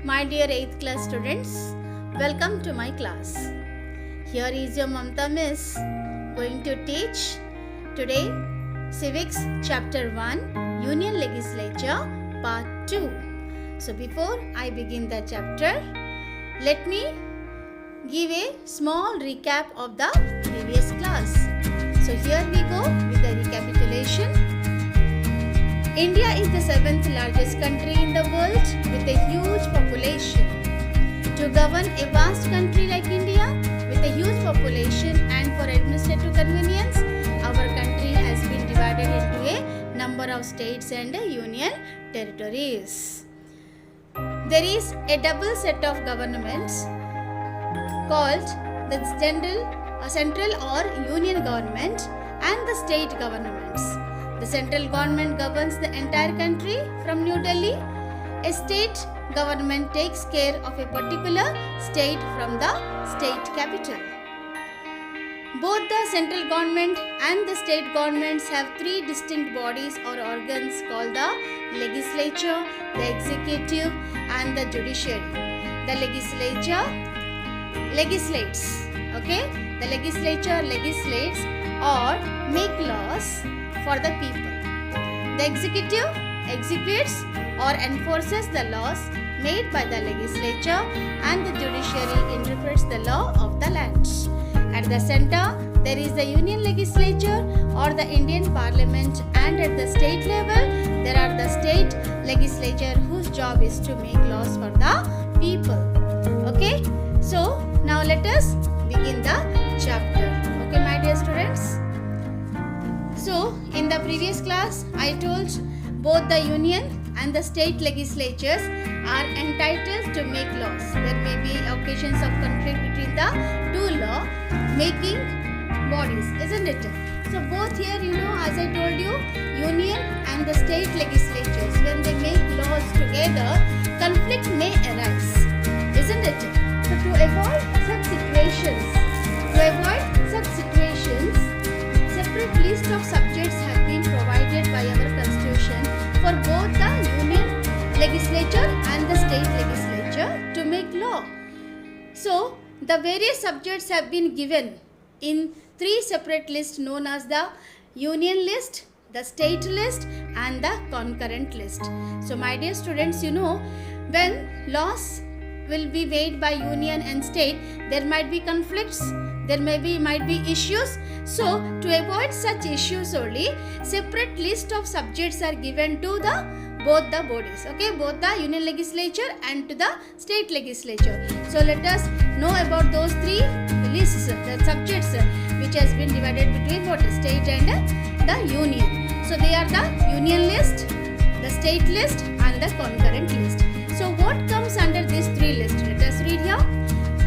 My dear 8th class students, welcome to my class. Here is your Mamta Miss going to teach today Civics Chapter 1 Union Legislature Part 2. So before I begin the chapter, let me give a small recap of the previous class. So here we go with the recapitulation. India is the 7th largest country in the world with a huge population. To govern a vast country like India with a huge population and for administrative convenience, our country has been divided into a number of states and union territories. There is a double set of governments called the central or union government and the state governments. The central government governs the entire country from New Delhi. A state government takes care of a particular state from the state capital. Both the central government and the state governments have three distinct bodies or organs called the legislature, the executive, and the judiciary. The legislature legislates, the legislature legislates or make laws for the people. The executive executes or enforces the laws made by the legislature, and the judiciary interprets the law of the land. At the center, there is the union legislature or the Indian Parliament, and at the state level, there are the state legislature whose job is to make laws for the people. Okay, so now let us begin the chapter. Okay, my dear students. So, in the previous class, I told both the union and the state legislatures are entitled to make laws. There may be occasions of conflict between the two law-making bodies, isn't it? So, both here, as I told you, union and the state legislatures, when they make laws together, conflict may arise, isn't it? So, to avoid such situations, separate list of subjects have been provided by our constitution for both the union legislature and the state legislature to make law. So, the various subjects have been given in three separate lists known as the union list, the state list, and the concurrent list. So, my dear students, when laws will be made by union and state, there might be conflicts, there might be issues. So, to avoid such issues only, separate list of subjects are given to both the bodies, both the union legislature and to the state legislature. So, let us know about those three lists, the subjects which has been divided between both the state and the union. So, they are the union list, the state list, and the concurrent list. So, what comes under these three lists? Let us read here.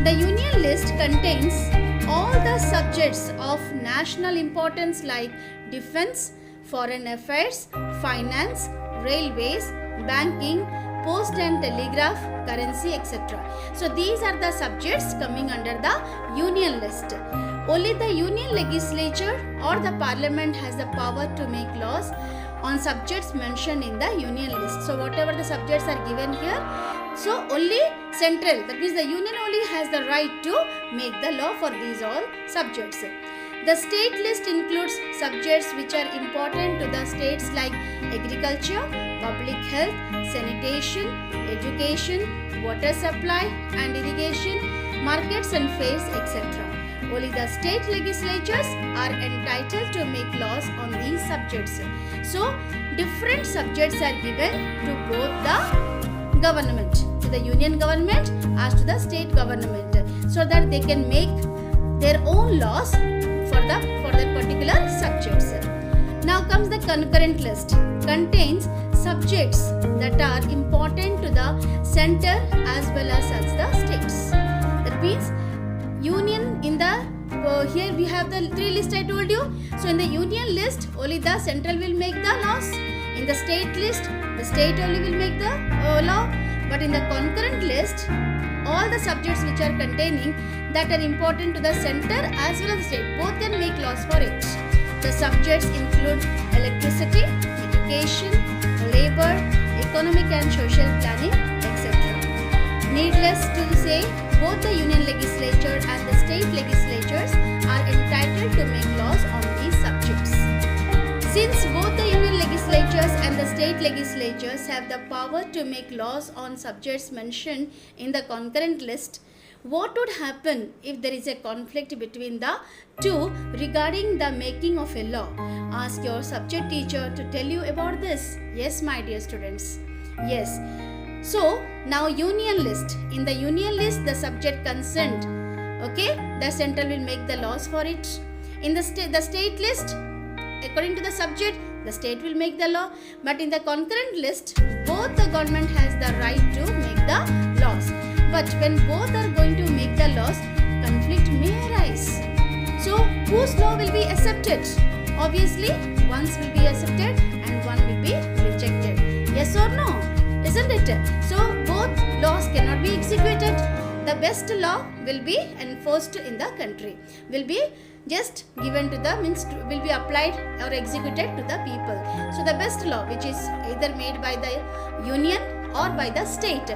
The union list contains all the subjects of national importance like defense, foreign affairs, finance, railways, banking, post and telegraph, currency, etc. So these are the subjects coming under the union list. Only the union legislature or the parliament has the power to make laws on subjects mentioned in the union list. So whatever the subjects are given here, so only central, that means the union only has the right to make the law for these all subjects. The state list includes subjects which are important to the states like agriculture, public health, sanitation, education, water supply and irrigation, markets and fairs, etc. Only the state legislatures are entitled to make laws on these subjects. So, different subjects are given to both the government, to the union government as to the state government, so that they can make their own laws for their particular subjects. Now comes the concurrent list. Contains subjects that are important to the center as well as the states. That means union in the here we have the three lists I told you. So in the union list only the central will make the laws. In the state list the state only will make the law. But in the concurrent list all the subjects which are containing that are important to the center as well as the state, both can make laws for it. The subjects include electricity, education, labor, economic and social planning, etc. just to say both the union legislature and the state legislatures are entitled to make laws on these subjects. Since both the union legislatures and the state legislatures have the power to make laws on subjects mentioned in the concurrent list, what would happen if there is a conflict between the two regarding the making of a law? Ask your subject teacher to tell you about this. Yes, my dear students. Yes. So, now union list. In the union list, the subject consent. Okay, the central will make the laws for it. In the state list, according to the subject, the state will make the law. But in the concurrent list, both the government has the right to make the laws. But when both are going to make the laws, conflict may arise. So, whose law will be accepted? Obviously, one's will be accepted and one will be rejected. Yes or no? Isn't it? So, both laws cannot be executed. The best law will be enforced in the country. Will be just given to the will be applied or executed to the people. So, the best law which is either made by the union or by the state,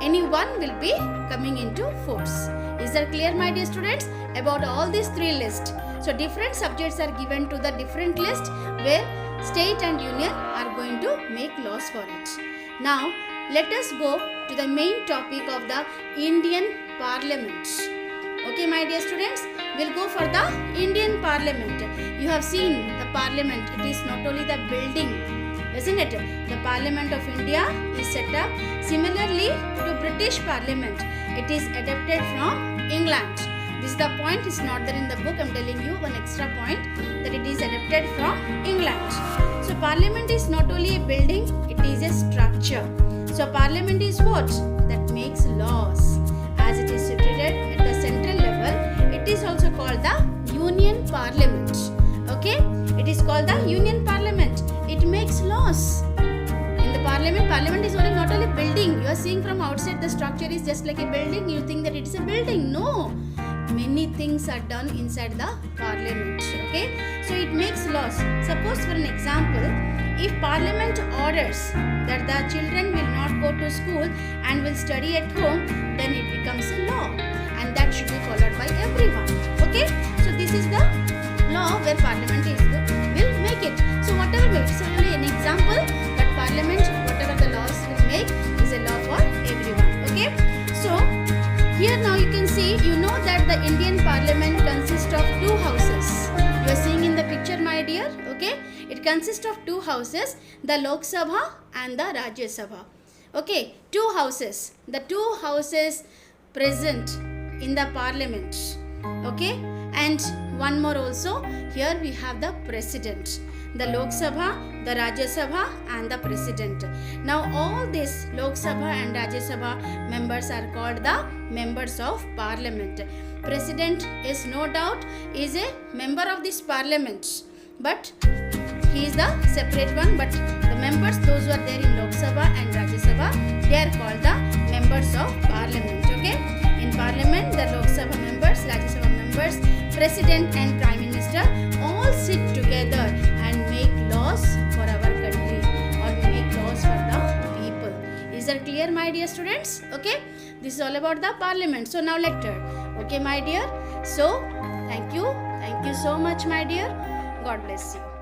any one will be coming into force. Is that clear, my dear students, about all these three lists? So different subjects are given to the different list where state and union are going to make laws for it. Now let us go to the main topic of the Indian Parliament. Okay, my dear students, we'll go for the Indian Parliament. You have seen the Parliament. It is not only the building, isn't it? The Parliament of India is set up similarly to British Parliament. It is adapted from England. This is the point, is not there in the book. I am telling you one extra point, that it is adapted from England. So Parliament is not only a building, it is a structure. So Parliament is what? That makes laws. As it is situated at the central level, it is also called the Union Parliament. Okay? It is called the Union Parliament. It makes laws. In the Parliament is not only building. You are seeing from outside the structure is just like a building. You think that it is a building. No. Many things are done inside the Parliament. Okay? So it makes laws. Suppose for an example, if Parliament orders that the children will not go to school and will study at home, then it becomes a law. And that should be followed by everyone. Okay? So this is the law where Parliament will make it. So whatever makes, so only an example, but Parliament, whatever the laws will make, is a law for everyone. Okay? So here now you can see, you know that the Indian Parliament consists of two houses. You are seeing in the picture, my dear. Okay? It consists of two houses, the Lok Sabha and the Rajya Sabha. Okay? Two houses. The two houses present in the Parliament. Okay? And one more also, here we have the President. The Lok Sabha, the Rajya Sabha and the President. Now all these Lok Sabha and Rajya Sabha members are called the members of Parliament. President is no doubt is a member of this Parliament, but he is the separate one. But the members, those who are there in Lok Sabha and Rajya Sabha, they are called the members of Parliament. Okay? In Parliament, the Lok Sabha members, Rajya Sabha members, President and Prime Minister all sit together and make laws for our country or make laws for the people. Is that clear, my dear students? Okay? This is all about the Parliament. So now lecture. Okay, my dear? So, thank you. Thank you so much, my dear. God bless you.